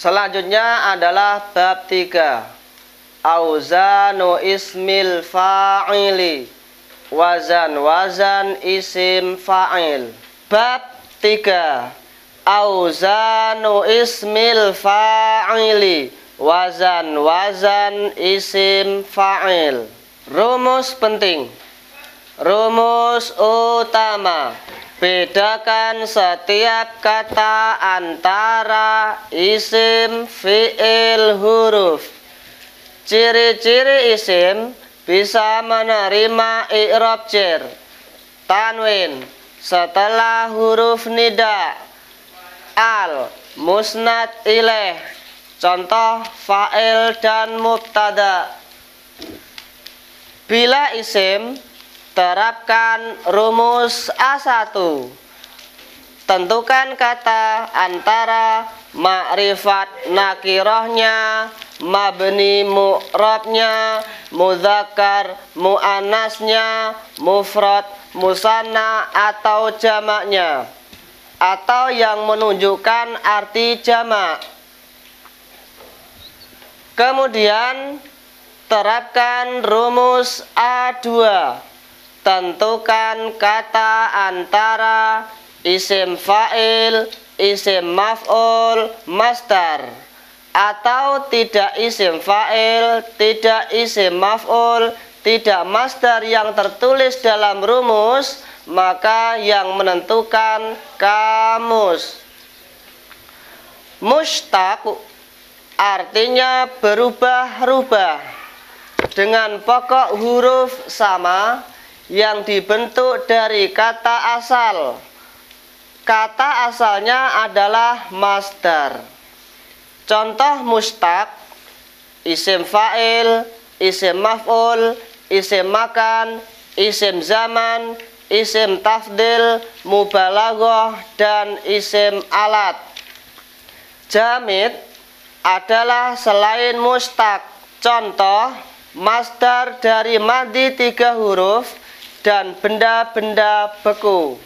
Selanjutnya adalah bab 3. Auzanu ismil fa'ili. Wazan isim fa'il. Bab 3. Auzanu ismil fa'ili. Wazan isim fa'il. Rumus penting. Rumus utama. Bedakan setiap kata antara isim, fi'il, huruf. Ciri-ciri isim bisa menerima i'rab jar, tanwin setelah huruf nida, al, musnad ilaih, contoh fa'il dan mubtada. Bila isim, terapkan rumus A1. Tentukan kata antara ma'rifat nakirohnya, mabni mu'rabnya, mudzakkar mu'annasnya, mufrad musanna atau jamaknya, atau yang menunjukkan arti jamak. Kemudian terapkan rumus A2. Tentukan kata antara isim fa'il, isim maf'ul, masdar, atau tidak isim fa'il, tidak isim maf'ul, tidak masdar yang tertulis dalam rumus, maka yang menentukan kamus. Mushtaq artinya berubah-ubah dengan pokok huruf sama yang dibentuk dari kata asal. Kata asalnya adalah masdar. Contoh mushtaq, isim fa'il, isim maf'ul, isim makan, isim zaman, isim tafdil, mubalaghah, dan isim alat. Jamid adalah selain mushtaq. Contoh masdar dari madhi 3 huruf dan benda-benda beku.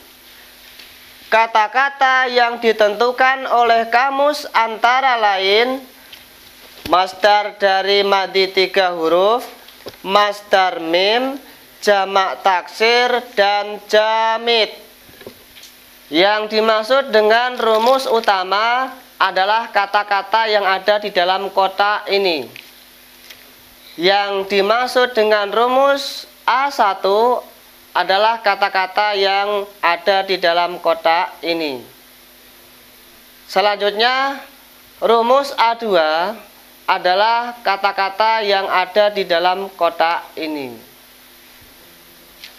Kata-kata yang ditentukan oleh kamus antara lain masdar dari madhi 3 huruf, masdar mim, jamak taksir, dan jamid. Yang dimaksud dengan rumus utama adalah kata-kata yang ada di dalam kotak ini. Yang dimaksud dengan rumus A1 adalah kata-kata yang ada di dalam kotak ini. Selanjutnya, rumus A2 adalah kata-kata yang ada di dalam kotak ini.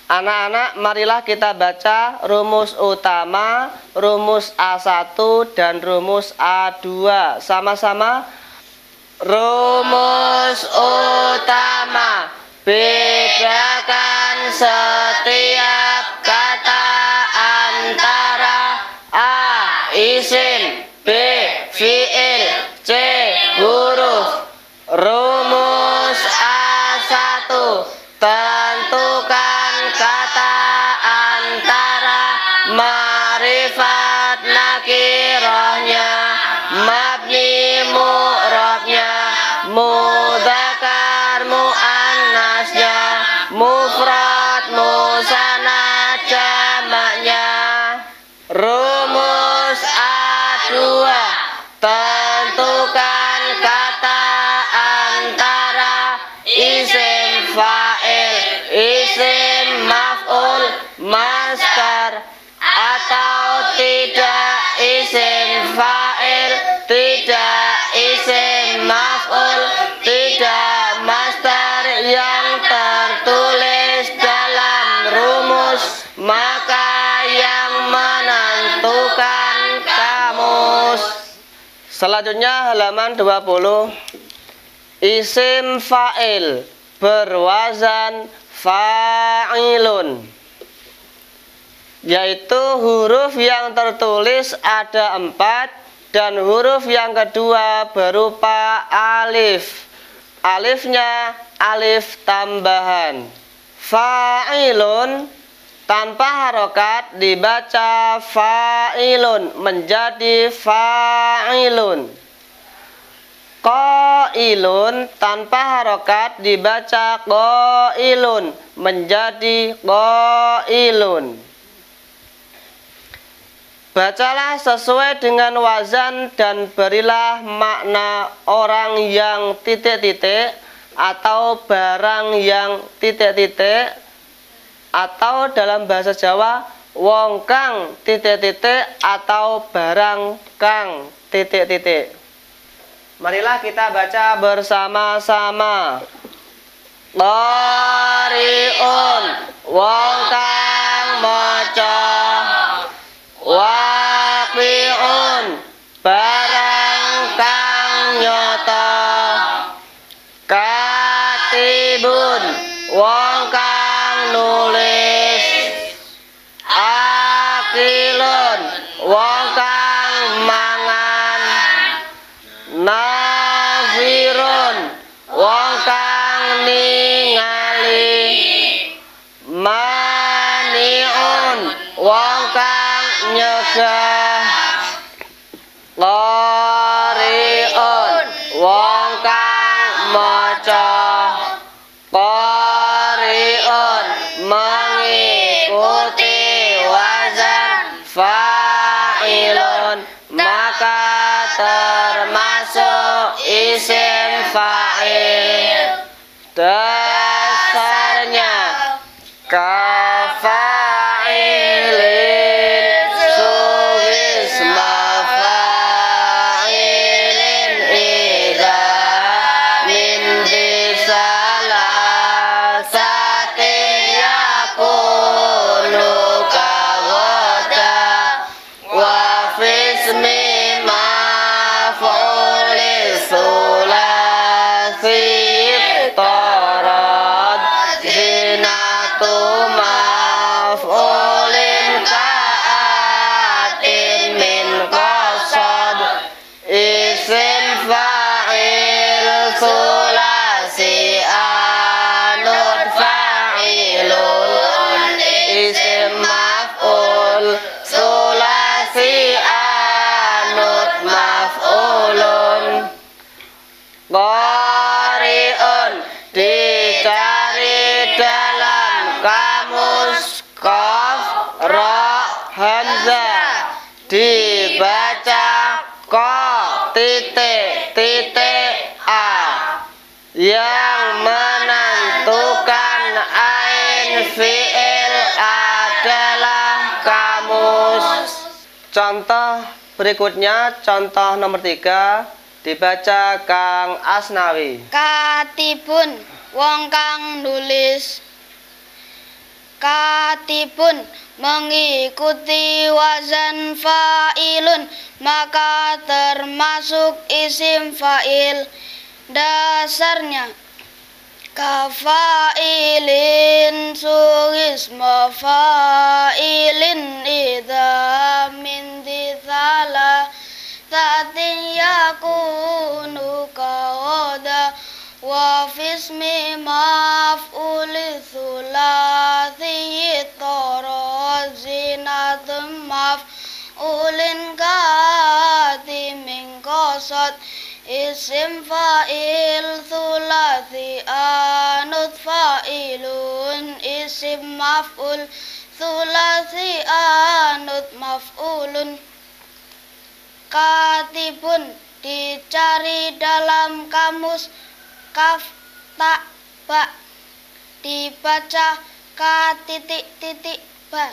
Anak-anak, marilah kita baca rumus utama, rumus A1, dan rumus A2 sama-sama. Rumus utama. Bedakan setiap kata antara A. isim, B. fi'il, C. huruf. Rumus A1. Tentukan kata antara ma'rifat nakirohnya, mabni mu'rabnya, mudzakkar mu'annasnya, mufrad musanna jamaknya. Rumus A2. Tentukan kata antara isim fa'il, isim maf'ul, masdar, atau tidak isim fa'il, tidak isim maf'ul, tidak masdar yang tertulis dalam rumus, maka yang menentukan kamus. Selanjutnya halaman 20. Isim fa'il berwazan fa'ilun, yaitu huruf yang tertulis ada 4 dan huruf yang kedua berupa alif. Alifnya alif tambahan. Fa'ilun tanpa harokat dibaca fa'ilun menjadi fa'ilun. Qailun tanpa harokat dibaca qailun menjadi qailun. Bacalah sesuai dengan wazan dan berilah makna orang yang titik-titik atau barang yang titik-titik, atau dalam bahasa Jawa wong kang titik-titik atau barang kang titik-titik. Marilah kita baca bersama-sama. Qari'un wong kang maca, waqi'un barang kang nyata, katibun wong kang nulis, akilun wong kang mangan, nazirun wong kang ningali, mani'un wong kang nyegah, qari'un wong kang maca, qari'un mengikuti wazan fa'ilun maka termasuk isim fa'il. Dasarnya kafa'ilin suhisma fa'ilin idza min disalasatin yakunu kagoda wa fismi maf'ulis sulasi tarad zinatu maf'ulin ka'atin min qasad isim fa'il sulasi anut fa'ilun isim maf'ul sulasi anut maf'ulun. Qari'un dicari dalam kamus qaf ra hamzah dibaca qa titik titik a yang menentukan ain fi'il adalah kamus. Contoh berikutnya, contoh nomor 3 dibaca Kang Asnawi. Katibun wong kang nulis, katibun mengikuti wazan fa'ilun maka termasuk isim fa'il. Dasarnya kafa'ilin suhisma fa'ilin idza min dithala tatin yakunu kaoda wa fismi maf'uli thulathi tarazinatun maf'ulin kati min qasad isim fa'il thulathi anut fa'ilun isim maf'ul thulathi anut maf'ulun. Katibun dicari dalam kamus kaf ta ba dibaca ka titik titik ba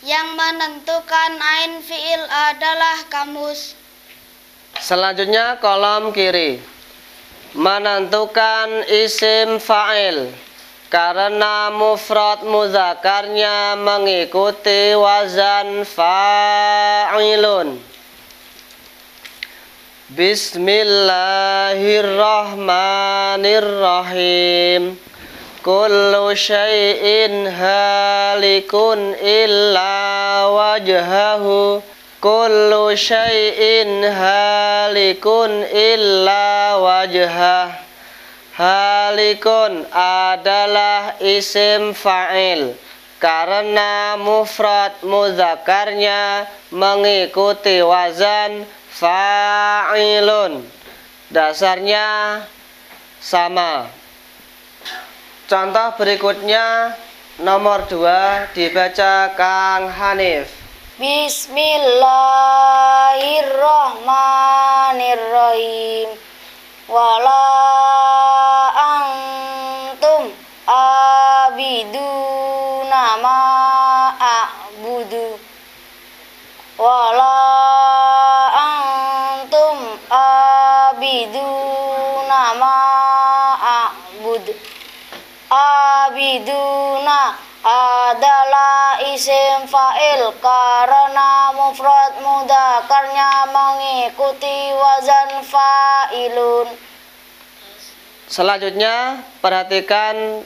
yang menentukan ain fi'il adalah kamus. Selanjutnya kolom kiri, menentukan isim fa'il karena mufrad mudzakarnya mengikuti wazan fa'ilun. Bismillahirrahmanirrahim. Kullu syai'in halikun illa wajhahu. Kullu syai'in halikun illa wajhah. Halikun adalah isim fa'il karena mufrad mudzakarnya mengikuti wazan fa'ilun. dasarnya sama. Contoh berikutnya nomor 2 dibaca Kang Hanif. Bismillahirrahmanirrahim. Wala antum abiduna ma a'budu. Wala antum abiduna ma a'budu. Abiduna adalah isim fa'il karena mufrad mudzakarnya mengikuti wazan fa'ilun. Selanjutnya perhatikan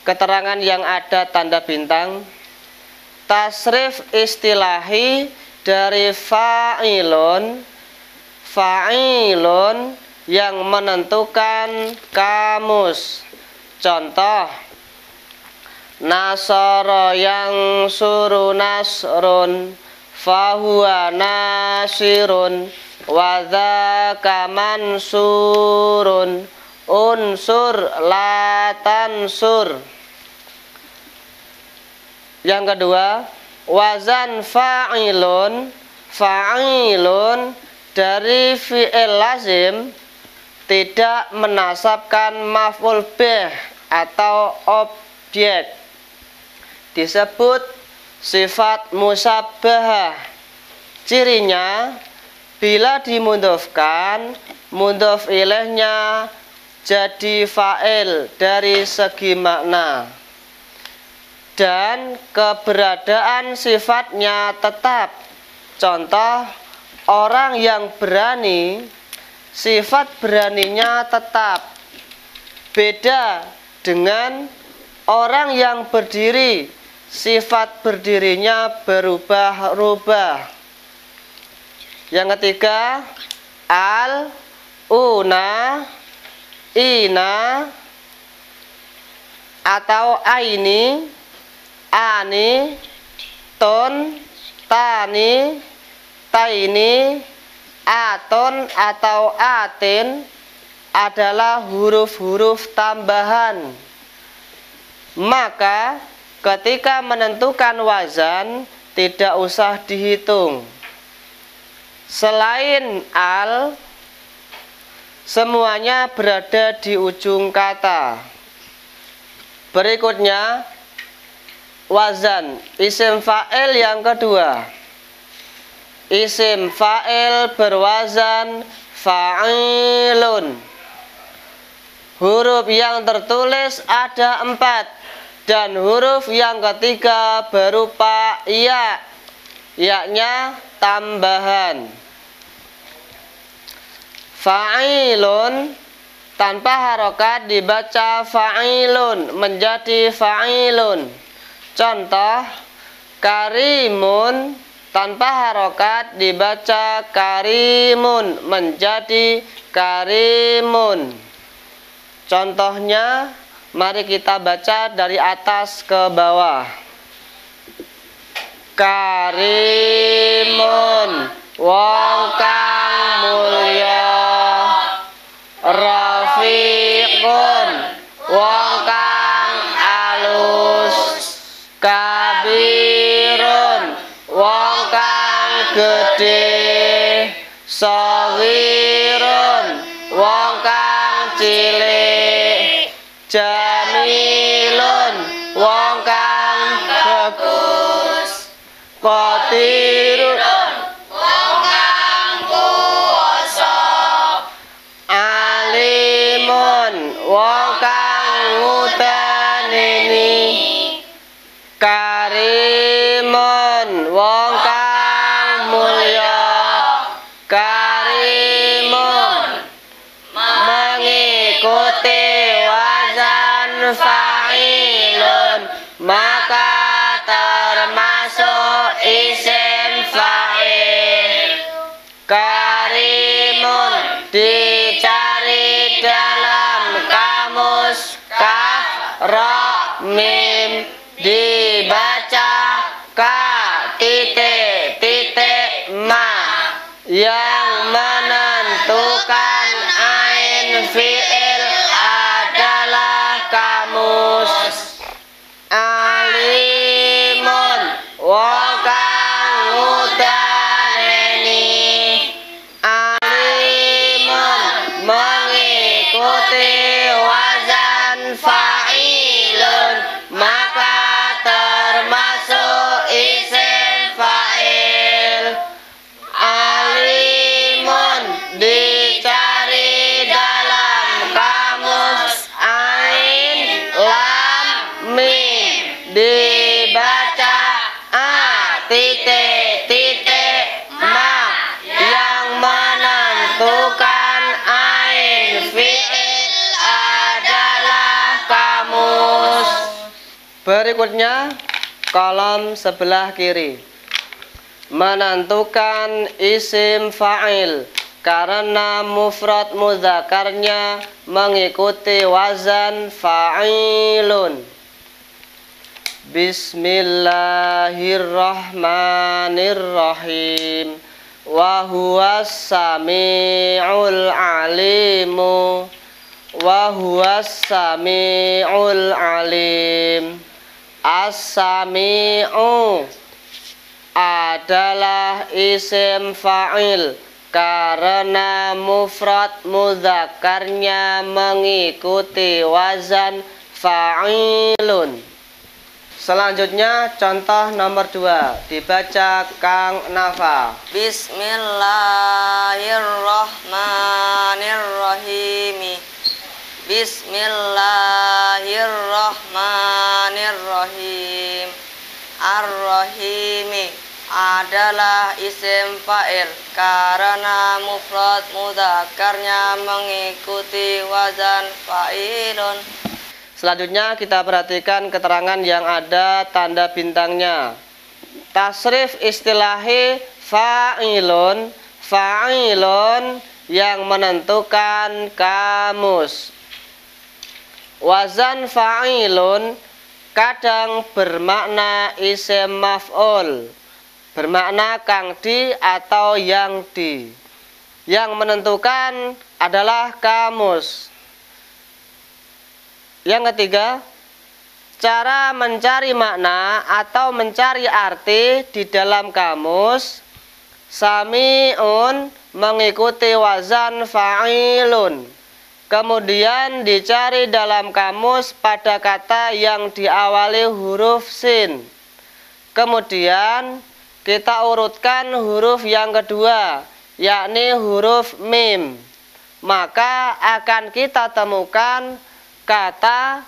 keterangan yang ada tanda bintang. Tasrif istilahi dari fa'ilun. Fa'ilun yang menentukan kamus. Contoh, nasara yang suruh nasrun, fahuwa nasirun, wadhaka mansurun, unsur la tansur. Yang kedua, wazan fa'ilun. Fa'ilun dari fi'il lazim tidak menasabkan maf'ul bih atau objek, disebut sifat musabbahah. Cirinya bila dimudhofkan, mudhof ilaihnya jadi fa'il dari segi makna dan keberadaan sifatnya tetap. Contoh, orang yang berani, sifat beraninya tetap. Beda dengan orang yang berdiri, sifat berdirinya berubah-ubah. Yang ketiga, al, una, ina, atau aini, ani, ton, tani, taini, aton atau atin adalah huruf-huruf tambahan. Maka ketika menentukan wazan tidak usah dihitung. Selain al, semuanya berada di ujung kata. Berikutnya wazan isim fa'il yang kedua. Isim fa'il berwazan fa'ilun. Huruf yang tertulis ada 4 dan huruf yang ketiga berupa ya, yaknya tambahan. Fa'ilun tanpa harokat dibaca fa'ilun menjadi fa'ilun. Contoh, karimun tanpa harokat dibaca karimun menjadi karimun. Contohnya, mari kita baca dari atas ke bawah. Karimun wong kang mulya, rafiqun wong kang alus, kabirun wong kang gedhe, shagirun wong kang cilik, jamilun wong kang bagus, qadirun wong kang kuwasa, alimun wong kang ngudaneni, karimun wong kang mulya, karimun mengikuti wazan fa'ilun maka termasuk isim fa'il. Karimun dicari dalam kamus kaf ra mim, dibaca ka titik titik ma, yang menentukan Berikutnya kolom sebelah kiri. Menentukan isim fa'il karena mufrad mudzakarnya mengikuti wazan fa'ilun. Bismillahirrahmanirrahim. Wa huwas sami'ul alimu. Wa huwas sami'ul alim. As-sami'u adalah isim fa'il karena mufrad mudzakarnya mengikuti wazan fa'ilun. Selanjutnya contoh nomor 2 dibaca Kang Nafa. Bismillahirrahmanirrahim. Bismillahirrahmanirrahim. Ar-Rahimi adalah isim fa'il karena mufrad mudzakarnya mengikuti wazan fa'ilun. Selanjutnya kita perhatikan keterangan yang ada tanda bintangnya. Tasrif istilahi fa'ilun, fa'ilun yang menentukan kamus. Wazan fa'ilun kadang bermakna isim maf'ul, bermakna kang di atau yang di. Yang menentukan adalah kamus. Yang ketiga, cara mencari makna atau mencari arti di dalam kamus. Sami'un mengikuti wazan fa'ilun. Kemudian dicari dalam kamus pada kata yang diawali huruf sin. Kemudian kita urutkan huruf yang kedua, yakni huruf mim. Maka akan kita temukan kata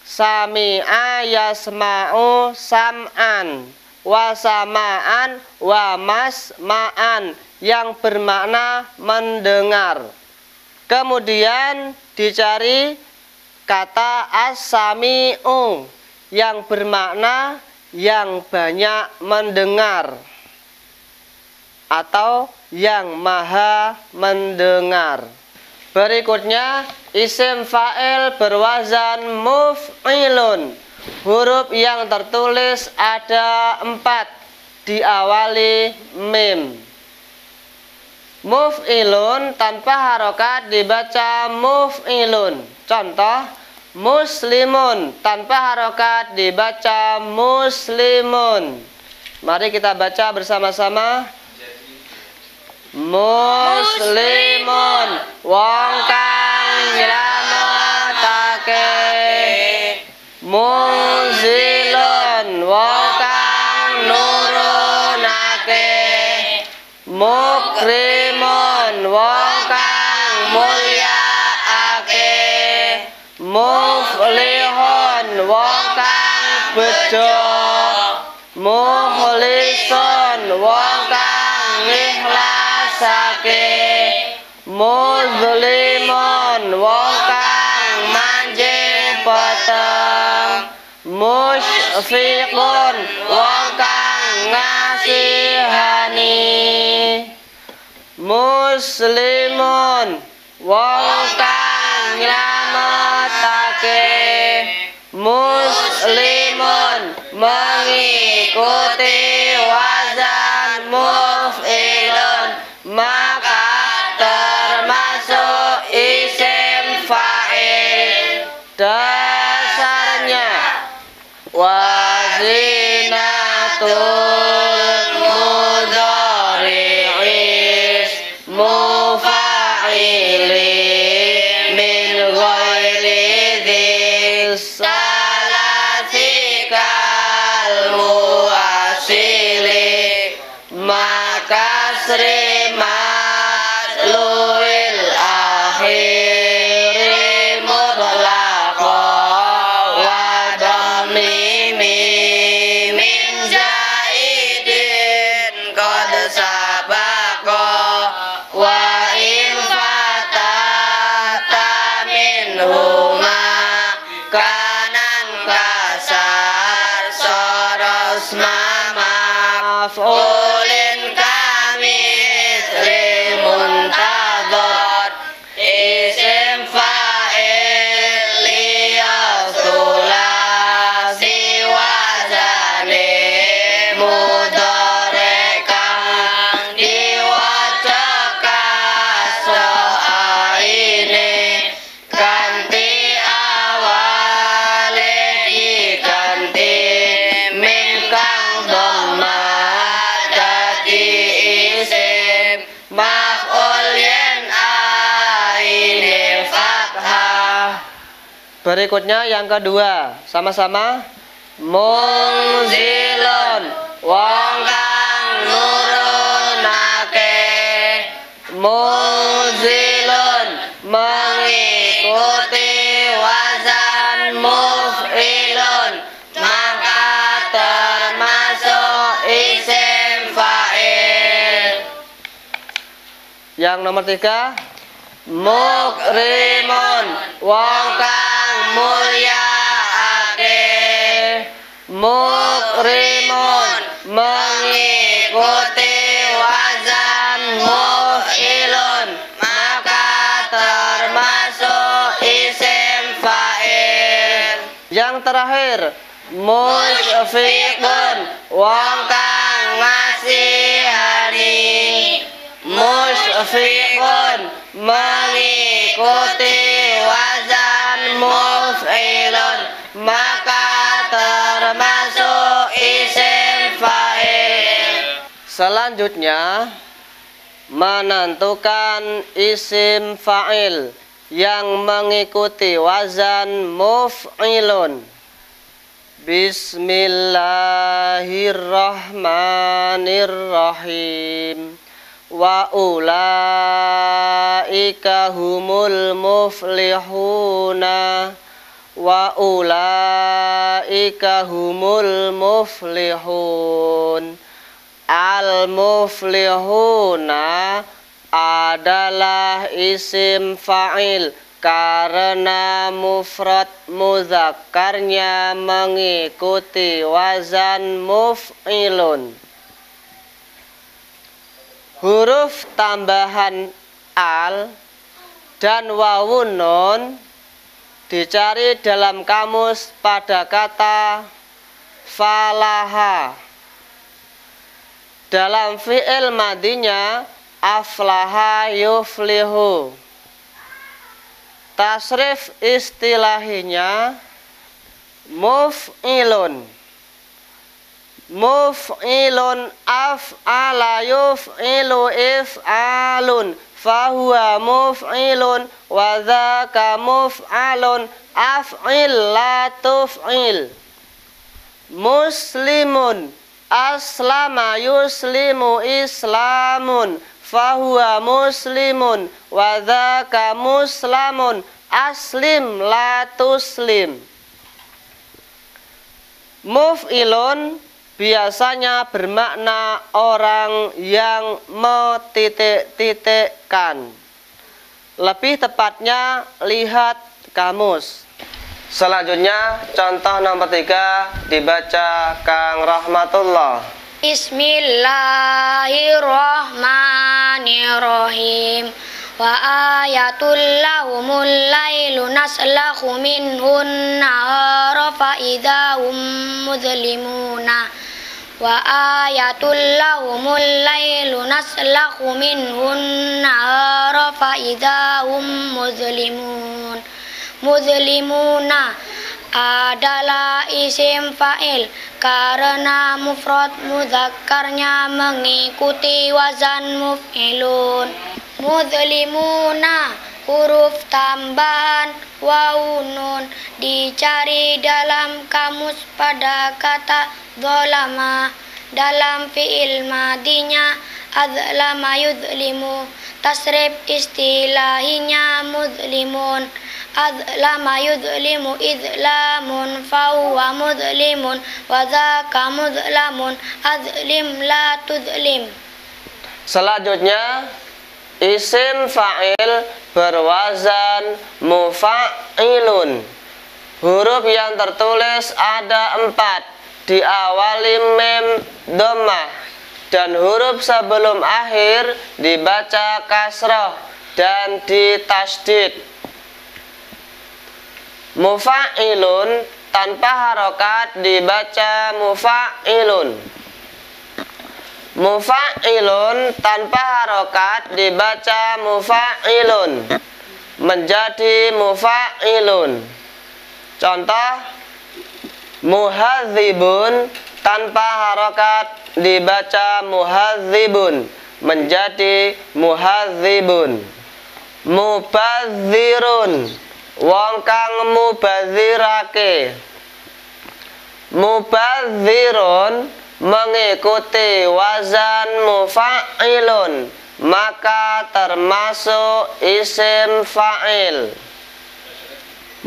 sami'a yasma'u sam'an, wa sama'an wa masma'an yang bermakna mendengar. Kemudian dicari kata as-sami'u yang bermakna yang banyak mendengar atau yang maha mendengar. Berikutnya isim fa'il berwazan muf'ilun. Huruf yang tertulis ada 4 diawali mim. Muf'ilun tanpa harokat dibaca muf'ilun. Contoh, muslimun tanpa harokat dibaca muslimun. Mari kita baca bersama-sama. Muslimun wong kang nyelametake. Munzilun wong kang nurunake. Mukrimun wong kang mulyaake. Muflihun wong kang bejo. Mukhlisun wong kang ikhlasake. Muzlimun wong kang manjing peteng. Musyfiqun wong kang ngasihani. Muslimun wong kang nyelametake. Muslimun mengikuti wazan muf'ilun, maka termasuk isim fa'il. Dasarnya wazinatul mudhari'is mufa'ili min ghairi dhis salasikal muasili maka srimat luil akhiri mutlaqa wa damimi min zaidin qad sabaqa wa in fatata min huma kanan kasar wasma maf'ulin kamitsli muntadhar isim fa'il liyastulasi wazane mudhari kang diwaca kasra aine ganti awale diganti mim kang dhamma dadi isim maf'ul yen aine fathah. Berikutnya yang kedua, sama-sama. Munzilun wong kang nurunake, munzilun mengikuti wazan muf'ilun, maka termasuk isim fa'il. Yang nomor 3, mukrimun wong kang mulyaake, mukrimun mengikuti wazan muf'ilun, maka termasuk isim fa'il. Yang terakhir, musfiqun wong kang ngasihani, musfiqun mengikuti wazan muf'ilun, maka termasuk isim fa'il. Selanjutnya menentukan isim fa'il yang mengikuti wazan muf'ilun. Bismillahirrahmanirrahim. Wa ulaika humul muflihuna, wa ulaika humul muflihun. Al muflihuna adalah isim fa'il karena mufrad mudzakarnya mengikuti wazan muf'ilun. Huruf tambahan al dan wawun nun dicari dalam kamus pada kata falaha. Dalam fi'il madinya aflaha yuflihu. Tasrif istilahinya muf'ilun. Muf'ilun af'ala yuf'ilu if'alun, fahuwa muf'ilun wa dzaka muf'alun af'il la tuf'il. Muslimun aslama yuslimu islamun, fahuwa muslimun wa dzaka muslamun aslim la tuslim. Muf'ilun biasanya bermakna orang yang mentitik-titikkan. Lebih tepatnya lihat kamus. Selanjutnya contoh nomor 3 dibaca Kang Rahmatullah. Bismillahirrahmanirrahim. Wa ayatul lahumul lailu naslakhu minhun nahara fa idahum mudlimuna. Wa ayatul lahumul lailu naslakhu minhun nahara fa idahum mudlimun. Mudlimuna adalah isim fa'il karena mufrad mudzakarnya mengikuti wazan muf'ilun. Mudlimuna huruf tambahan wawu nun dicari dalam kamus pada kata dzalama. Dalam fi'il madinya adzlama yudlimu. Tasrif istilahinya mudlimun. Adzlama yudlimu idlamun fahuwa mudlimun wa dzaka mudlamun adzlim la tudlim. Selanjutnya isim fa'il berwazan mufa'ilun. Huruf yang tertulis ada 4 diawali mem dhammah dan huruf sebelum akhir dibaca kasroh dan ditasdid. Mufa'ilun tanpa harokat dibaca mufa'ilun. Mufa'ilun tanpa harokat dibaca mufa'ilun, menjadi mufa'ilun. Contoh, muhadzibun tanpa harokat dibaca muhadzibun, menjadi muhadzibun. Mubadzirun, wong kang mubadzirake. Mubadzirun mengikuti wazan mufa'ilun, maka termasuk isim fa'il.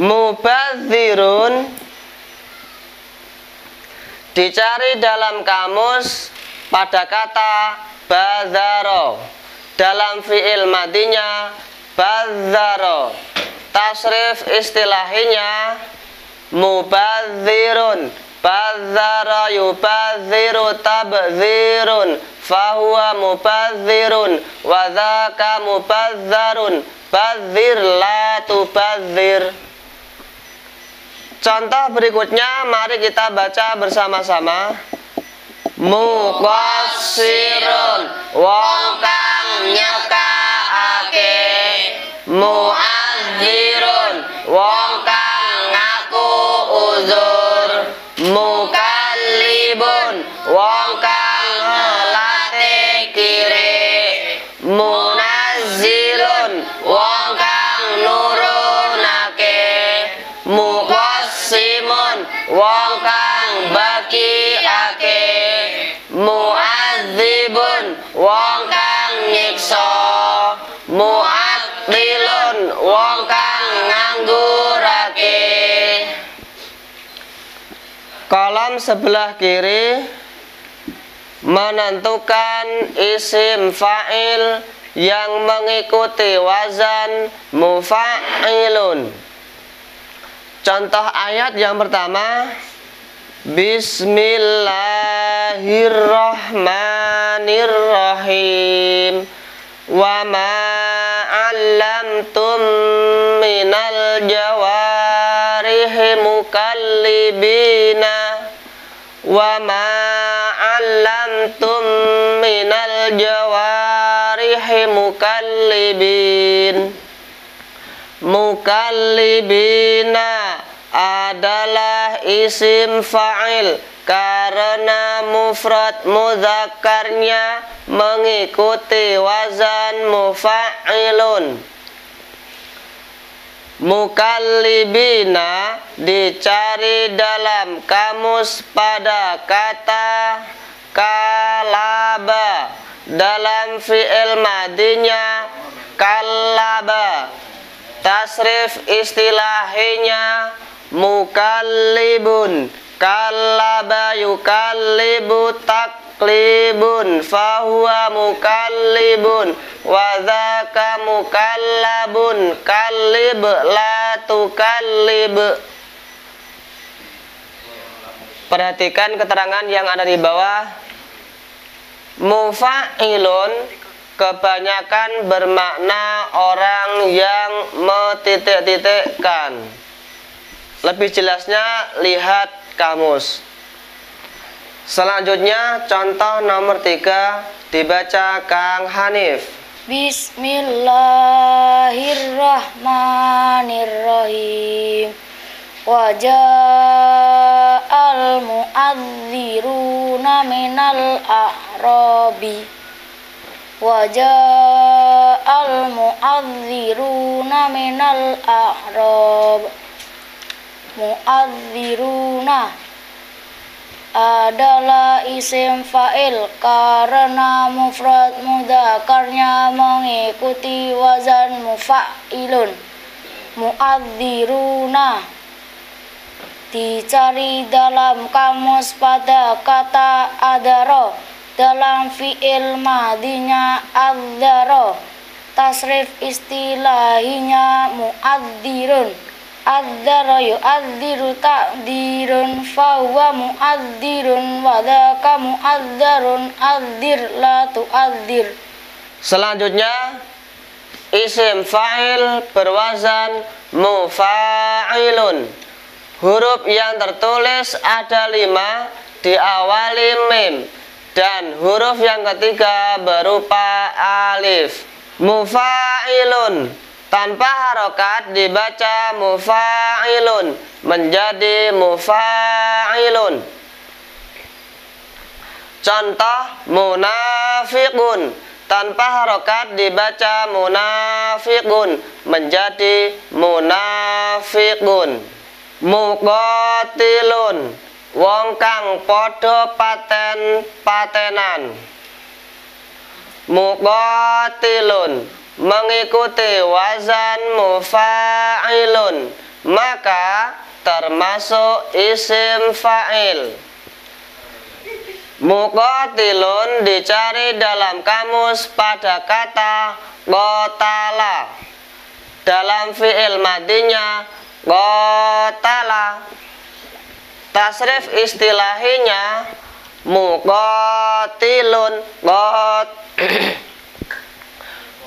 Mubadzirun dicari dalam kamus pada kata badzaro, dalam fi'il madinya badzaro. Tasrif istilahinya mubadzirun, badzara yubadziru tabdzirun, fahuwa mubadzirun, wa dzaka mubadzarun, badzir la tubadzir. Contoh berikutnya mari kita baca bersama-sama. Muqassirun, wong kang nyekake. Mu'adzirun, wong kang ngaku uzur. Mukallibun, wong kang ngelatih kiri. Munazzilun, wong kang nurunake. Muqassimun, wong kang bagiake. Mu'adzibun, wong kang nyiksa. Mu'attilun, wong kang nganggurake. Kolom sebelah kiri menentukan isim fa'il yang mengikuti wazan mufa'ilun. Contoh ayat yang pertama, Bismillahirrahmanirrahim. Wa ma 'allamtum minal jawarihi mukallibina. Wa ma 'allamtum minal jawarihi mukallibin. Mukallibina adalah isim fa'il karena mufrad mudzakarnya mengikuti wazan mufa'ilun. Mukallibina dicari dalam kamus pada kata kalaba, dalam fi'il madinya kalaba. Tasrif istilahinya mukallibun, kallaba yukallibu taklibun, fahuwa mukallibun, wa dzaka mukallabun, kallib la tukallib. Perhatikan keterangan yang ada di bawah. Mufa'ilun kebanyakan bermakna orang yang mentitik-titikkan. Lebih jelasnya lihat kamus. Selanjutnya contoh nomor 3 dibaca Kang Hanif. Bismillahirrahmanirrahim. Waja'al mu'adziruna minal a'rabi. Waja'al mu'adziruna minal a'rab. Mu'adziruna adalah isim fa'il karena mufrad mudzakarnya mengikuti wazan mufa'ilun. Mu'adziruna dicari dalam kamus pada kata adaro, dalam fi'il madinya adzaro. Tasrif istilahinya mu'adzirun, adzara yu'adziru ta'dirun fahuwa mu'adzirun wa dzaka mu'adzarun adzir la tu'adzir. Selanjutnya isim fa'il berwazan mufa'ilun. Huruf yang tertulis ada 5 diawali mim dan huruf yang ketiga berupa alif. Mufa'ilun tanpa harokat dibaca mufa'ilun menjadi mufa'ilun. Contoh munafiqun tanpa harokat dibaca munafiqun menjadi munafiqun. Muqatilun wong kang padha paten-patenan. Muqatilun mengikuti wazan mufa'ilun maka termasuk isim fa'il. Muqatilun dicari dalam kamus pada kata qatala. Dalam fi'il madinya qatala. Tasrif istilahinya muqatilun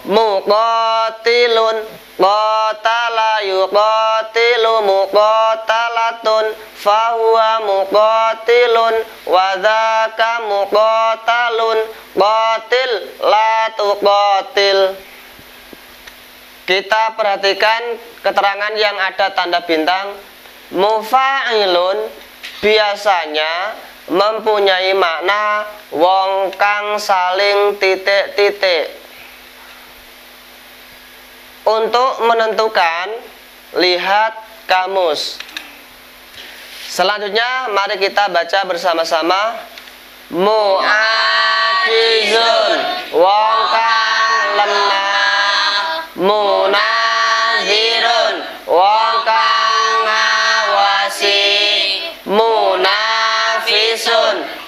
muqatilun qatala yuqatilu muqatalatun fahuwa muqatilun wa dzaka muqatalun qatil la tuqatil. Kita perhatikan keterangan yang ada tanda bintang. Mufa'ilun biasanya mempunyai makna wong kang saling titik-titik. Untuk menentukan, lihat kamus. Selanjutnya mari kita baca bersama-sama. Mu'ajizun wong kang lemah. Munazirun wong kang ngawasi. Munafisun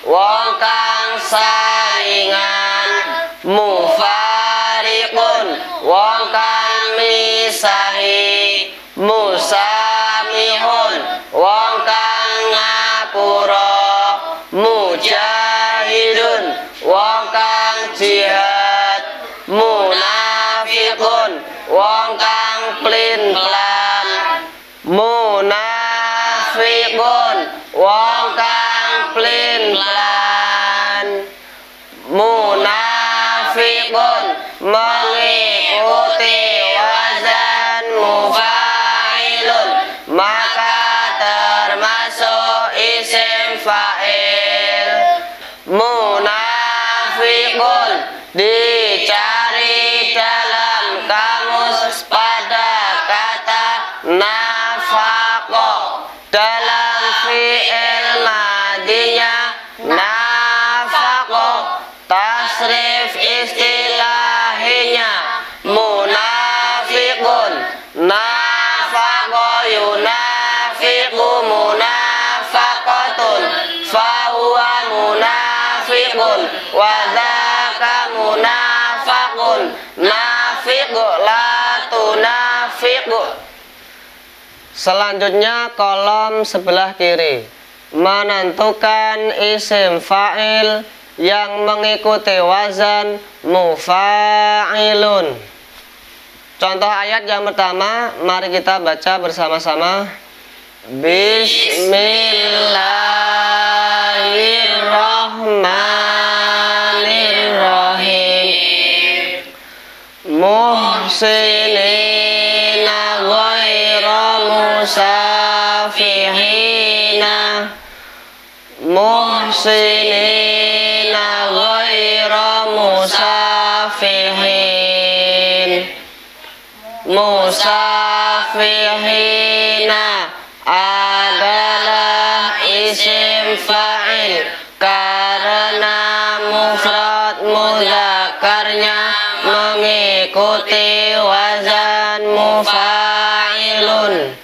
wong kang saingan. Mufariqun wong kang misahi. Musamihun wong kang ngapura. Mujahidun wong kang jihad. Munafiqun wong kang plin-plan. Munafiqun wong kang plin-plan. Munafiqun mengikuti wazan mufa'ilun maka termasuk isim fa'il. Munafiqun dicari dalam kamus pada kata nafaqah. Dalam fi'il madinya nafaqah. Tasrif istilahinya munafiqun nafaqah yunafiqu munafaqatun fahuwa munafiqun wa dzaka munafaqun nafiqu la tunafiqu. Selanjutnya kolom sebelah kiri menentukan isim fa'il yang mengikuti wazan mufa'ilun. Contoh ayat yang pertama, mari kita baca bersama-sama. Bismillahirrahmanirrahim. Muhsinina ghaira musafihina. Muhsinina ghaira musafihin. Musafihina adalah isim fa'il karena mufrad mudzakarnya mengikuti wazan mufa'ilun.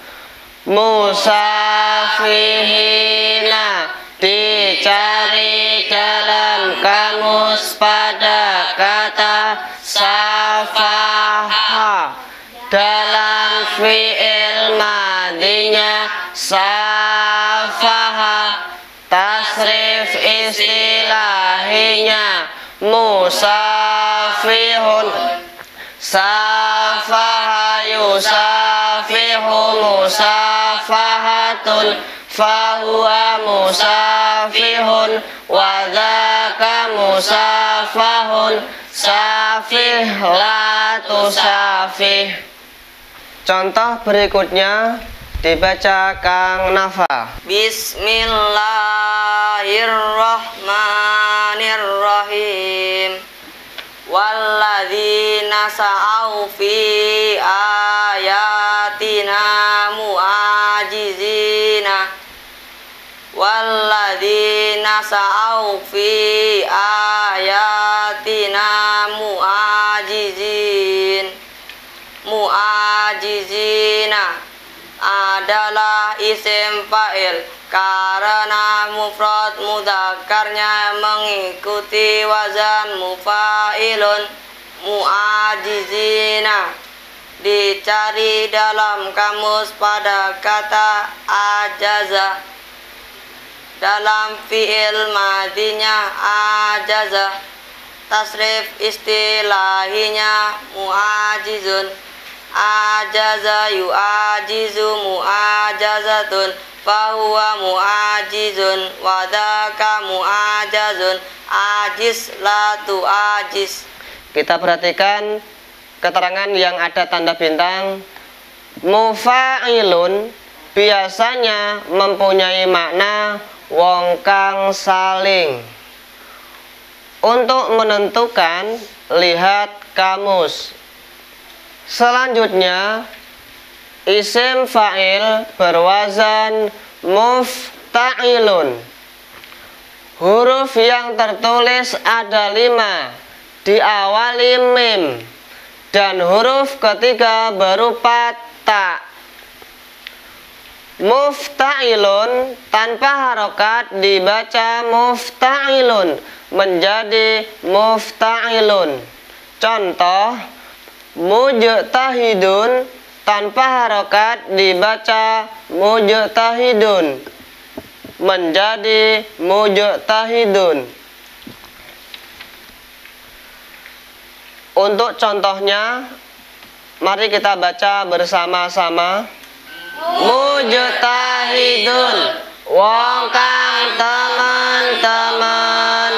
Musafihina dicari dalam kamus pada kata safaha. Dalam fi'il madi safaha. Tasrif istilahinya musafihun. Safaha yusafihu musafahatun, fahuwa musafihun wadaka musafahun, safih la tusafih. Contoh berikutnya dibaca Kang Nafa. Bismillahirrahmanirrahim. Walladzina sa'au fi ayatina mu'ajizina. Walladzina sa'au fi ayatina mu'ajizina adalah isim fa'il karena mufrad mudzakarnya mengikuti wazan mufa'ilun. Mu'ajizina dicari dalam kamus pada kata ajaza. Dalam fi'il madinya ajaza, tasrif istilahinya mu'ajizun. Ajaza yu'ajizu mu'ajazatun, fahuwa mu'ajizun wadaka mu'ajazun, ajiz la tu'ajiz. Kita perhatikan keterangan yang ada tanda bintang. Mufa'ilun biasanya mempunyai makna wong kang saling. Untuk menentukan, lihat kamus. Selanjutnya, isim fa'il berwazan mufta'ilun. Huruf yang tertulis ada 5, diawali mim, dan huruf ketiga berupa ta. Mufta'ilun tanpa harokat dibaca mufta'ilun menjadi mufta'ilun. Contoh, mujtahidun tanpa harokat dibaca mujtahidun menjadi mujtahidun. Untuk contohnya, mari kita baca bersama-sama. Mujtahidun wong kang teman-teman.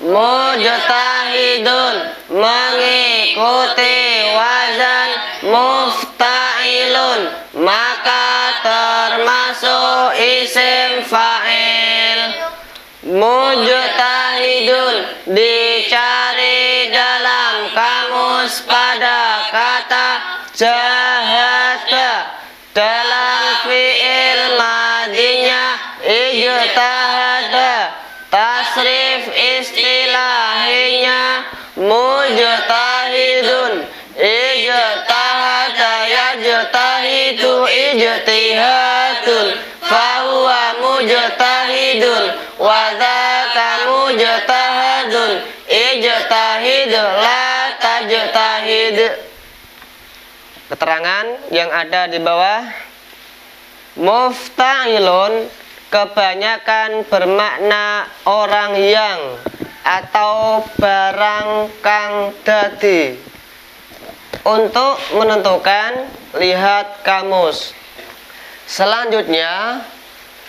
Mujtahidun mengikuti wazan mufta'ilun, maka termasuk isim fa'il. Mujtahidun dicari dalam kamus pada kata jahada. Dalam fi'il madinya ijtahada, tasrif istilahinya mujtahidun. Ijtahada yajtahidu ijtihadun, fahuwa mujtahidun wadaka mujtahadun, ijtahid la tajtahid. Keterangan yang ada di bawah. Mufta'ilun kebanyakan bermakna orang yang atau barang kang dadi. Untuk menentukan, lihat kamus. Selanjutnya,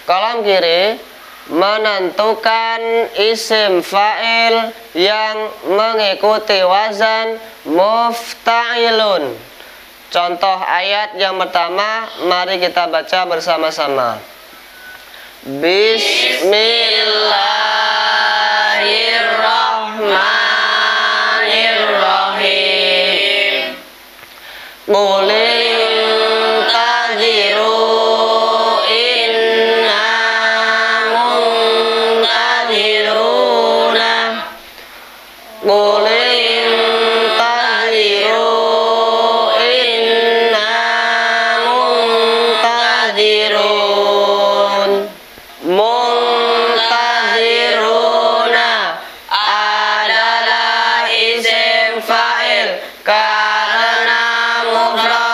kolom kiri menentukan isim fa'il yang mengikuti wazan mufta'ilun. Contoh ayat yang pertama, mari kita baca bersama-sama. Bismillahirrahmanirrahim. Mulintaziru inna muntaziruna. Mulintaziru inna muntazirun. Muntaziruna adalah isim fa'il karena mufrad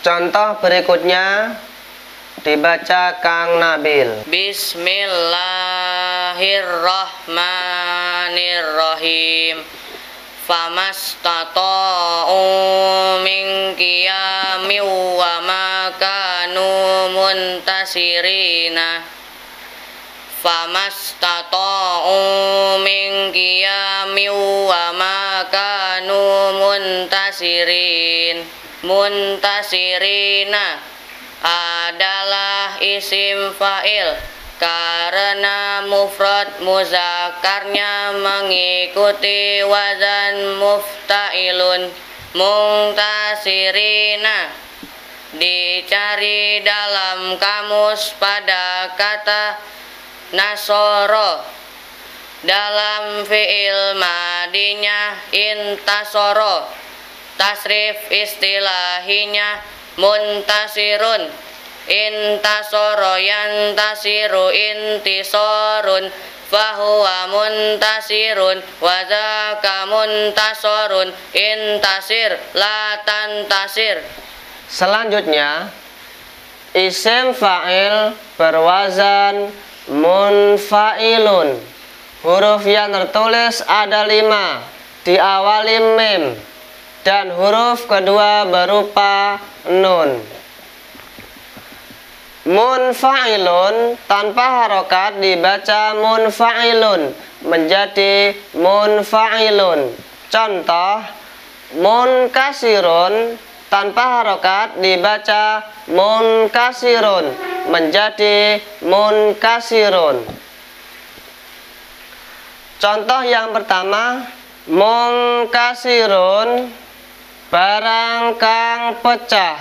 Contoh berikutnya dibaca Kang Nabil. Bismillahirrahmanirrahim. Famastata'u min qiyamin wa ma kanu muntasirina. Famastata'u min qiyamin wa ma kanu muntasirina adalah isim fa'il karena mufrad muzakkarnya mengikuti wazan mufta'ilun. Muntasirina dicari dalam kamus pada kata nasoro. Dalam fi'il madinya intasoro. Tasrif istilahinya muntasirun. Intasoro yantasiru intisorun fahuwa muntasirun wazaka muntasorun intasir la tantasir. Selanjutnya isim fa'il berwazan munfa'ilun. Huruf yang tertulis ada 5, diawali mim, dan huruf kedua berupa nun. Munfa'ilun tanpa harokat dibaca munfa'ilun menjadi munfa'ilun. Contoh, munkasirun tanpa harokat dibaca munkasirun menjadi munkasirun. Contoh yang pertama, munkasirun barang kang pecah.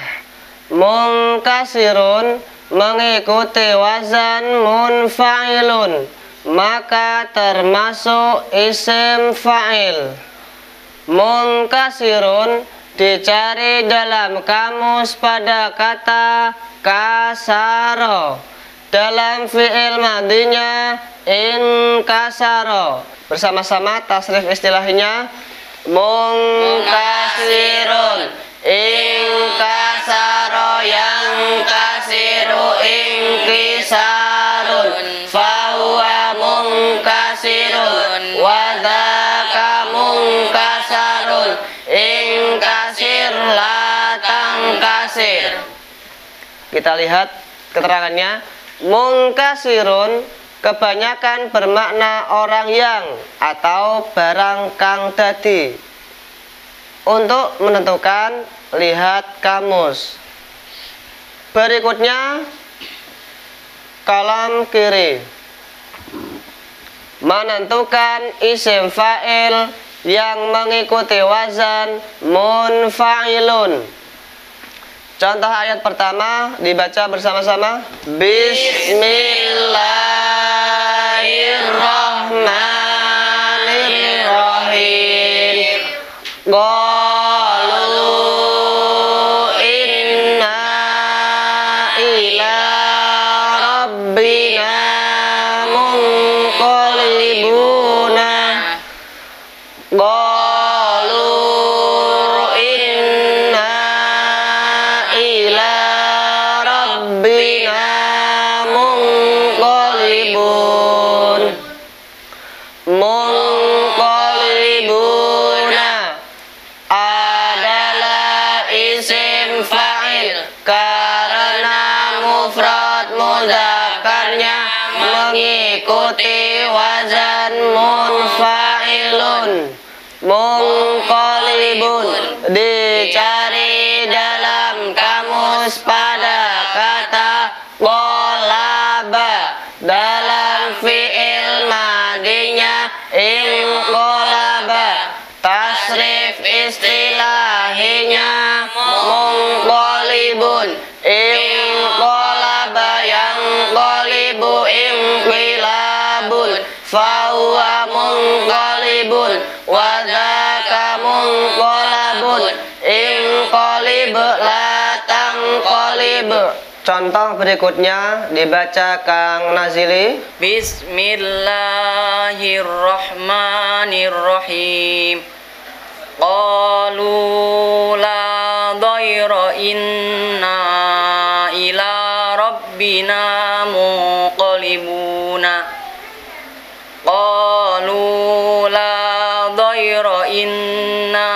Munkasirun mengikuti wazan munfa'ilun, maka termasuk isim fa'il. Munkasirun dicari dalam kamus pada kata kasaro. Dalam fi'il madinya inkasaro. Bersama-sama tasrif istilahnya munkasirun inkasaro yang kasiru inkisarun fahuwa munkasirun wadaka munkasarun inkasir la tangkasir. Kita lihat keterangannya. Munkasirun kebanyakan bermakna orang yang atau barang kang dadi. Untuk menentukan, lihat kamus. Berikutnya kolom kiri. Menentukan isim fa'il yang mengikuti wazan munfa'ilun. Contoh ayat pertama dibaca bersama-sama. Bismillahirrahmanirrahim. Munqalibuna adalah isim fa'il karena mufrad mudzakarnya mengikuti wazan munfa'ilun. Munqalibun dicari dalam kamus pada kata qolaba. Dalam fi'il madinya inqolaba. Tasrif istilahinya munqalibun. Inqolaba yanqalibu inqilabun fahuwa munqalibun wadaka munqalabun inqalib la tanqalib. Contoh berikutnya dibaca Kang Nazili. Bismillahirrahmanirrahim. Qalu la dhayra inna ila rabbina munqalibuna. Qalu la dhayra inna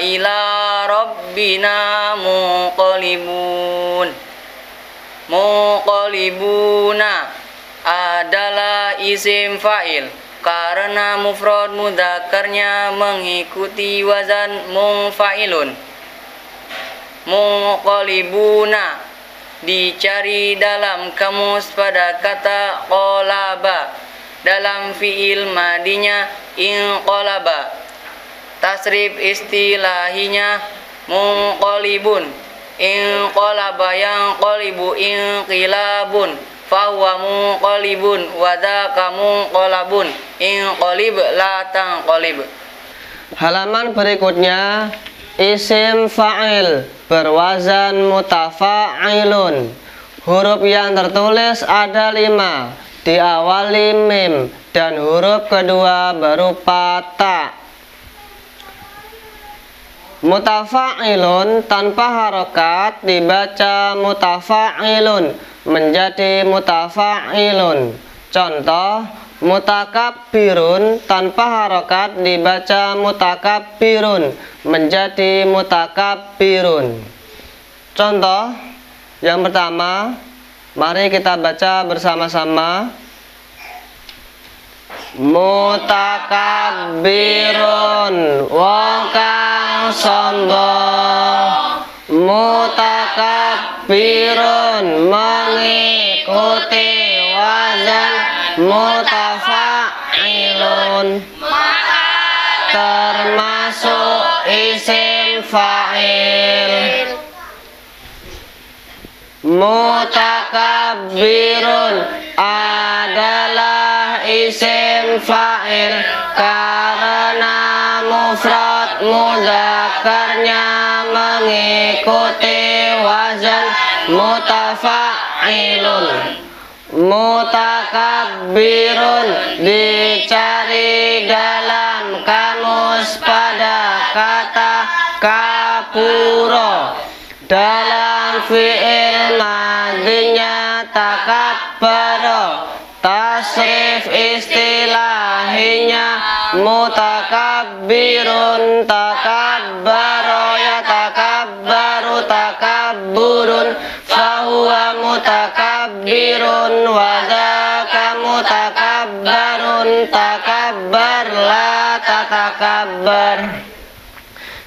ila rabbina munqalibuna adalah isim fa'il karena mufrad mudzakarnya mengikuti wazan munfa'ilun. Munqalibuna dicari dalam kamus pada kata qalaba, dalam fi'il madinya inqalaba. Tasrif istilahinya munqalibun, inqalaba yanqalibu inqilabun, fahuwa munqalibun wa dzaka munqalabun, inqalib la tanqalib. Halaman berikutnya isim fa'il berwazan mutafa'ilun. Huruf yang tertulis ada 5, diawali mim dan huruf kedua berupa ta. Mutafa'ilun tanpa harokat dibaca mutafa'ilun menjadi mutafa'ilun. Contoh, mutakabbirun tanpa harokat dibaca mutakabbirun menjadi mutakabbirun. Contoh yang pertama, mari kita baca bersama-sama. Mutakabbirun, wong kang sombong. Mutakabbirun, mengikuti wazan mutafa'ilun, termasuk isim fa'il. Mutakabbirun adalah isim fa'il karena mufrad mudzakarnya mengikuti wazan mutafa'ilun. Mutakabbirun dicari dalam kamus pada kata kapuro, dalam fi'il madinya takabbaro. Tasrif istilahinya mutakabbirun, takabbaro yatakabbaru takabburun, fahuwa mutakabbirun wa dzaka mutakabbarun, takabbar la tatakabbar.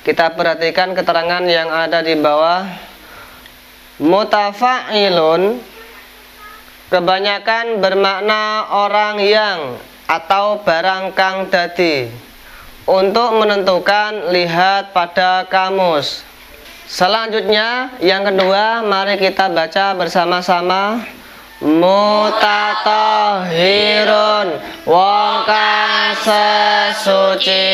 Kita perhatikan keterangan yang ada di bawah. Mutafa'ilun kebanyakan bermakna orang yang atau barang kang dadi. Untuk menentukan, lihat pada kamus. Selanjutnya yang kedua, mari kita baca bersama-sama. Mutatahhirun, wong kang sesuci.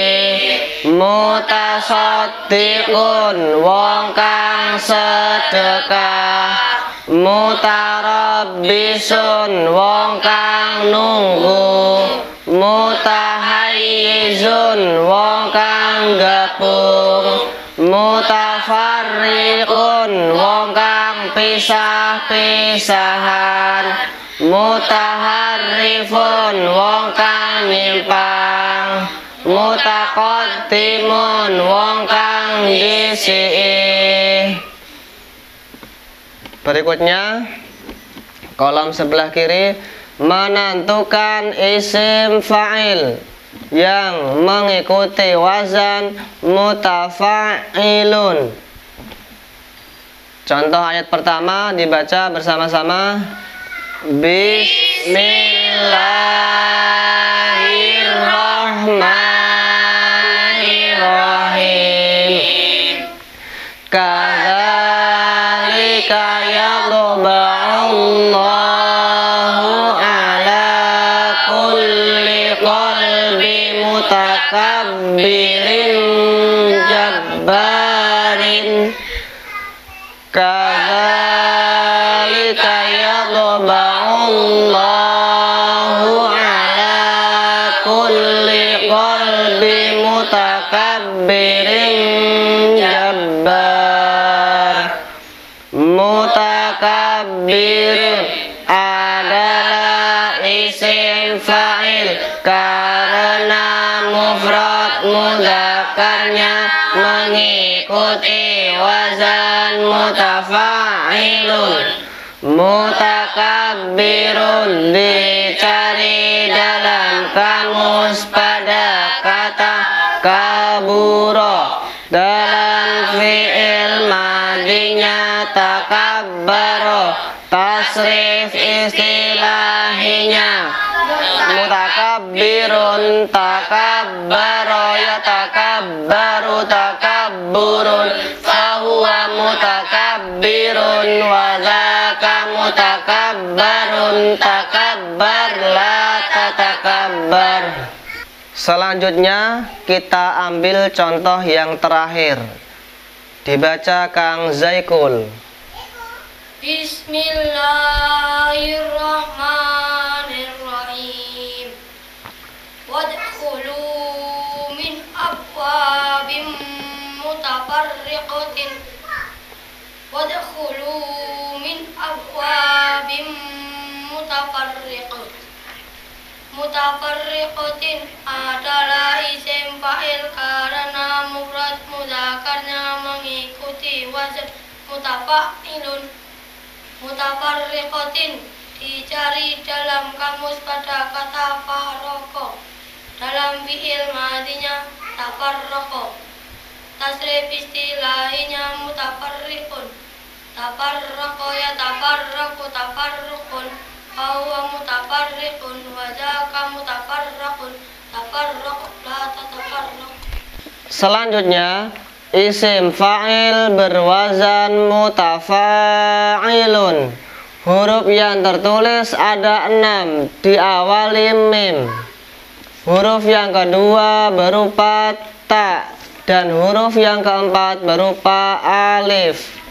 Mutasaddiqun, wong kang sedekah. Mutarabbisun, wong kang nunggu. Mutahayyizun, wong kang gabung. Mutafarriqun, wong kang pisah-pisahan. Mutaharrifun, wong kang nyimpang. Mutaqaddimun, wong kang disiki. Berikutnya kolom sebelah kiri, menentukan isim fa'il yang mengikuti wazan mutafa'ilun. Contoh ayat pertama dibaca bersama-sama. Bismillahirrahmanirrahim. Kadzalika yatba'ullahu ala kulli qalbi mutakabbirin jabbarin. Kadzalika yatba'ullahu ala kulli qalbi mutakabbirin jabbarin. mutakabbirun adalah isim fa'il karena mufrad mudzakarnya mengikuti wazan mutafa'ilun. Mutakabbirun dicari dalam kamus pada kata kaburo, dalam fi'il madinya takabbaro, tasrif istilahinya mutakabbirun takabbaro yatakabbaru takabburun fahuwa mutakabbirun wa dzaka mutakabbarun takabbar la tatakabbar. Selanjutnya kita ambil contoh yang terakhir. Dibaca Kang Zaikul. Bismillahirrahmanirrahim. Wadkhulu min abwabin mutafarriqatin. Wadkhulu min abwabin mutafarriqatin adalah isim fa'il karena mufrad mudzakarnya mengikuti wazan mutafa'ilun. Mutafarriqatin dicari dalam kamus pada kata farraqo, dalam fi'il madinya tafarraqo, tasrif istilahinya mutafarriqun, tafarraqo ya tafarraqu tafarruqun fahuwa mutafarriqun wa dzaka mutafarraqun tafarraq la tatafarraq. Selanjutnya isim fa'il berwazan mutafa'ilun. Huruf yang tertulis ada 6, diawali mim. Huruf yang kedua berupa ta dan huruf yang keempat berupa alif.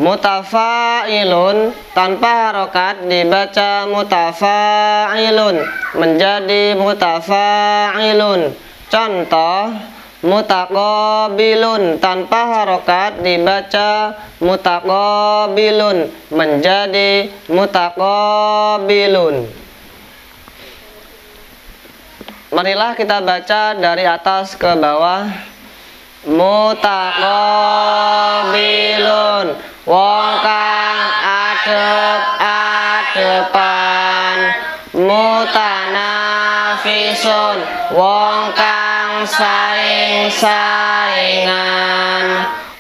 Mutafa'ilun tanpa harokat dibaca mutafa'ilun menjadi mutafa'ilun. Contoh, mutaqabilun tanpa harokat dibaca mutaqabilun menjadi mutaqabilun. Marilah kita baca dari atas ke bawah. Mutaqabilun wong kang adep-adepan. Mutanafisun wong kang saing-saingan.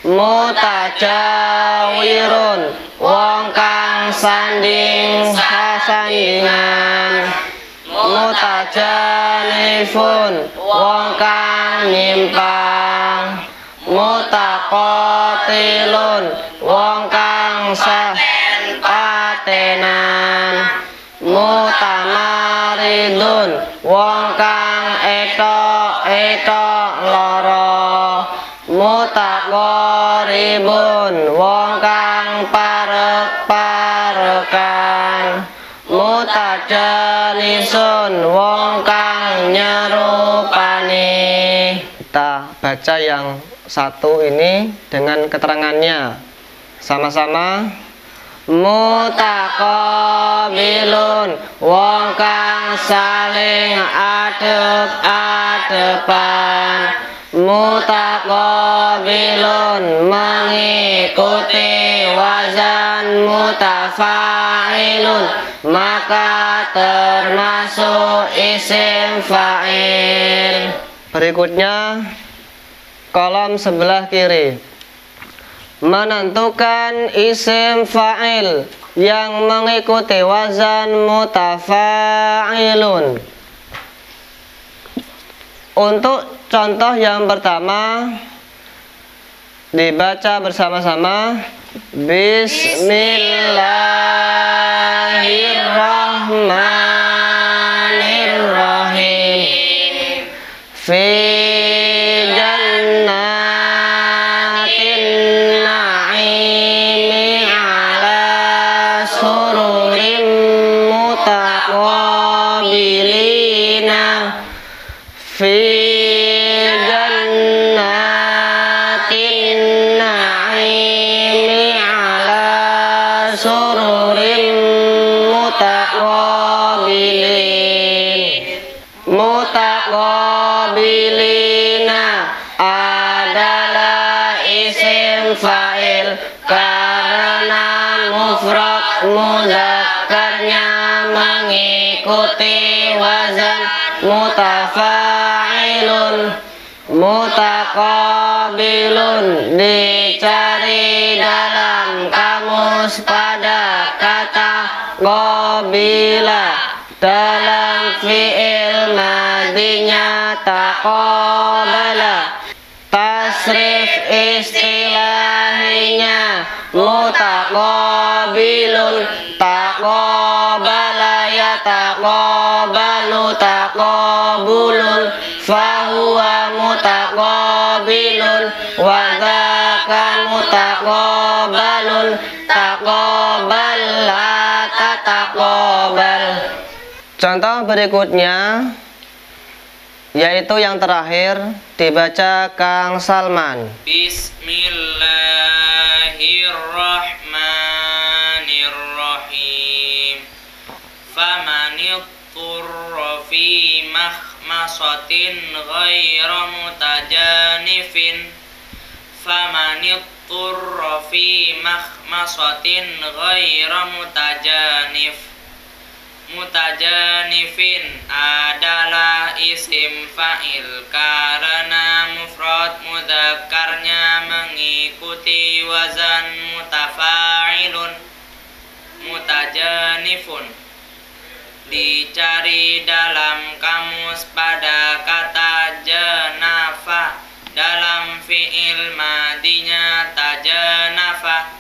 Mutajawirun wong kang sanding-sandingan. Mutajanifun wong kang nyimpang. Mutaqatilun wong kang patenan. Mutamaridun wong kang etok-etok lara. Mutaqaribun wong kang parek-parekan. Mutajalisun wong kang nyerupani. Kita baca yang satu ini dengan keterangannya sama-sama. Mutaqabilun wong kang saling adep-adepan. Mutaqabilun mengikuti wazan mutafa'ilun maka termasuk isim fa'il. Berikutnya kolom sebelah kiri. Menentukan isim fa'il yang mengikuti wazan mutafa'ilun. Untuk contoh yang pertama dibaca bersama-sama. Bismillahirrahmanirrahim. Fi jannatin na'imi ala sururim mutaqabilina. Fi jannatin na'imi ala sururin mutaqabilin. Mutaqabilina adalah isim fa'il karena mufrad mudzakarnya mengikuti wazan mutafa'ilun. Mutaqabilun dicari dalam kamus pada kata qabila. Dalam fi'il madinya taqabala. Tasrif istilahinya mutaqabilun. Taqabala ya taqabalu taqabulun. Fahuwa mutaqabilun wa dzaka mutaqabalun. Taqabal la tataqabal. Contoh berikutnya yaitu yang terakhir dibaca Kang Salman. Bismillahirrahmanirrahim. Famanitturra fi makhmasatin ghaira mutajanifin. Famanitturra fi makhmasatin ghaira mutajanif. Mutajanifin adalah isim fa'il karena mufrad mudzakarnya mengikuti wazan mutafa'ilun. Mutajanifun dicari dalam kamus pada kata janafa. Dalam fi'il madinya tajanafa.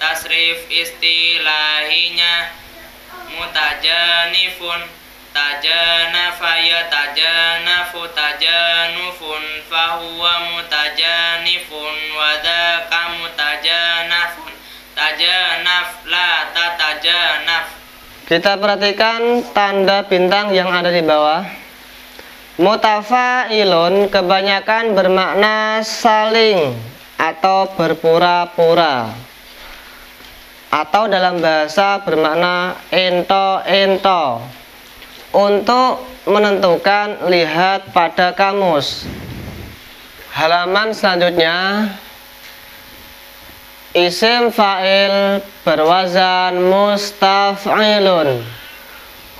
Tasrif istilahinya mutajanifun. Tajanafa ya tajanafu tajanufun. Fahuwa mutajanifun wa dzaka mutajanafun. Tajanaf la tatajanaf. Kita perhatikan tanda bintang yang ada di bawah. Mutafa'ilun kebanyakan bermakna saling atau berpura-pura, atau dalam bahasa bermakna ento-ento. Untuk menentukan, lihat pada kamus. Halaman selanjutnya, isim fa'il berwazan mustaf'ilun.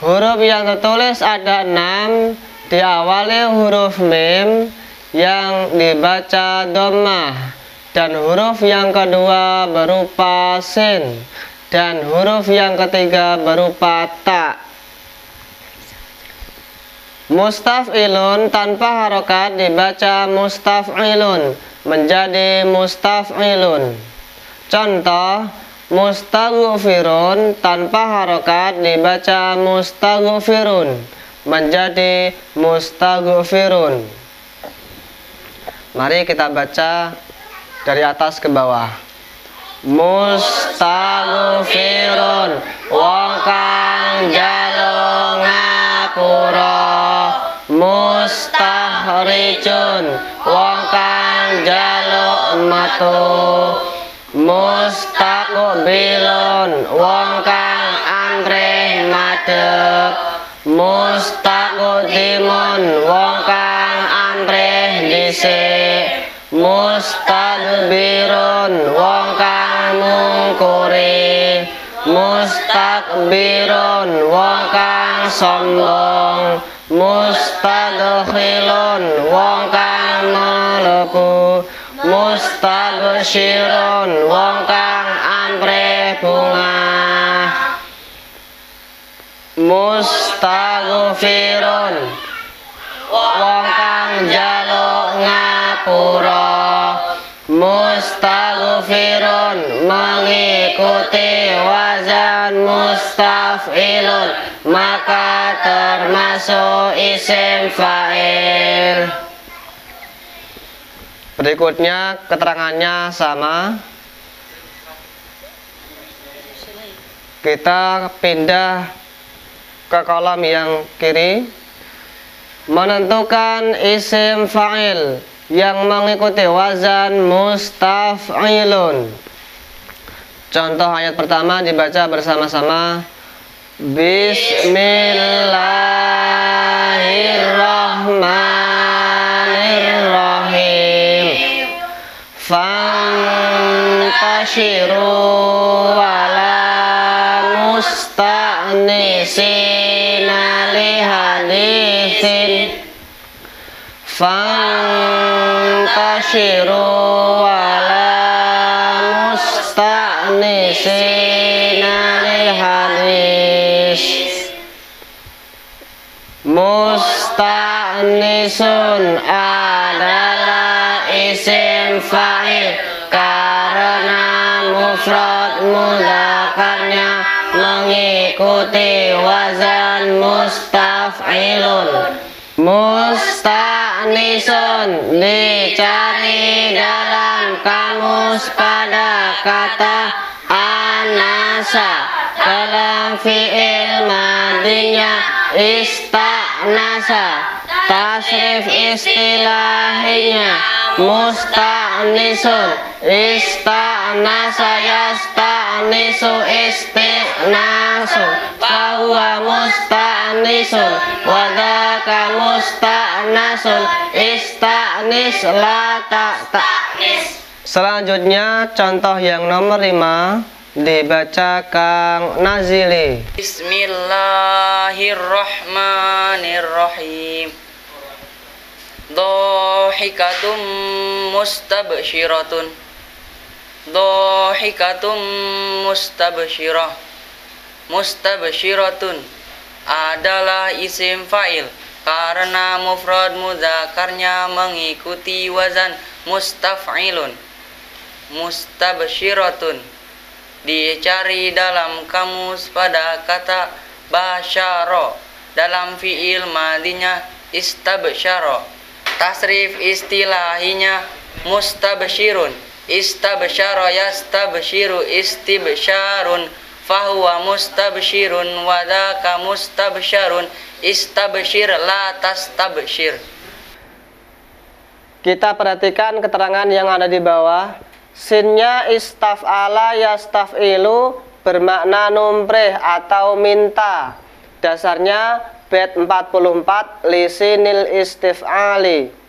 Huruf yang tertulis ada 6, diawali huruf mim yang dibaca dhammah, dan huruf yang kedua berupa sin, dan huruf yang ketiga berupa ta. Mustaf'ilun tanpa harokat dibaca mustaf'ilun menjadi mustaf'ilun. Contoh, mustaghfirun tanpa harokat dibaca mustaghfirun menjadi mustaghfirun. Mari kita baca dari atas ke bawah. Mustaghfirun wong kang njaluk ngapura. Mustahrijun wong kang njaluk metu. Mustaqbilun wong kang amrih madhep. Mustaqdimun wong kang amrih dhisik. Mustadbirun wong kang mungkuri. Mustakbirun wong kang sombong. Mustadkhilun wong kang mlebu. Mustabsyirun wong kang amrih bungah. Mustaghfirun wong kang njaluk ngapura. Mustaghfirun mengikuti wazan mustaf'ilun, maka termasuk isim fa'il. Berikutnya keterangannya sama. Kita pindah ke kolom yang kiri. Menentukan isim fa'il yang mengikuti wazan mustaf'ilun. Contoh ayat pertama dibaca bersama-sama. Bismillahirrahmanirrahim. Fantashiru wala musta'nisina lihadithin. Fantashiru wala musta'nisina lihadis. Musta'nisun adalah isim fa'il karena mufrad mudzakarnya mengikuti wazan mustaf'ilun. Musta'nisun dicari dalam kamus pada kata anasa, dalam fi'il madinya ista'nasa. Tasrif istilahnya musta'nisun ista'nasa yasta'nisu isti'nasun fahuwa musta'nisun wadaka musta'nasun ista'nis la ta'nis. Selanjutnya contoh yang nomor 5 dibaca Kang Nazili. Bismillahirrahmanirrahim. Dhahikatum mustabsyiratun. Dhahikatum mustabsyirah. Mustabsyiratun adalah isim fa'il karena mufrad mudzakarnya mengikuti wazan mustaf'ilun. Mustabsyiratun dicari dalam kamus pada kata basyara, dalam fi'il madinya istabsyara. Tasrif istilahinya mustabsyirun istabsyara yastabsyiru istibsyarun fahuwa mustabsyirun wadaka mustabsyarun istabsyir la tastabsyir. Kita perhatikan keterangan yang ada di bawah. Sinnya istaf'ala yastaf'ilu bermakna numpreh atau minta. Dasarnya bait 44 lisinil istif'ali.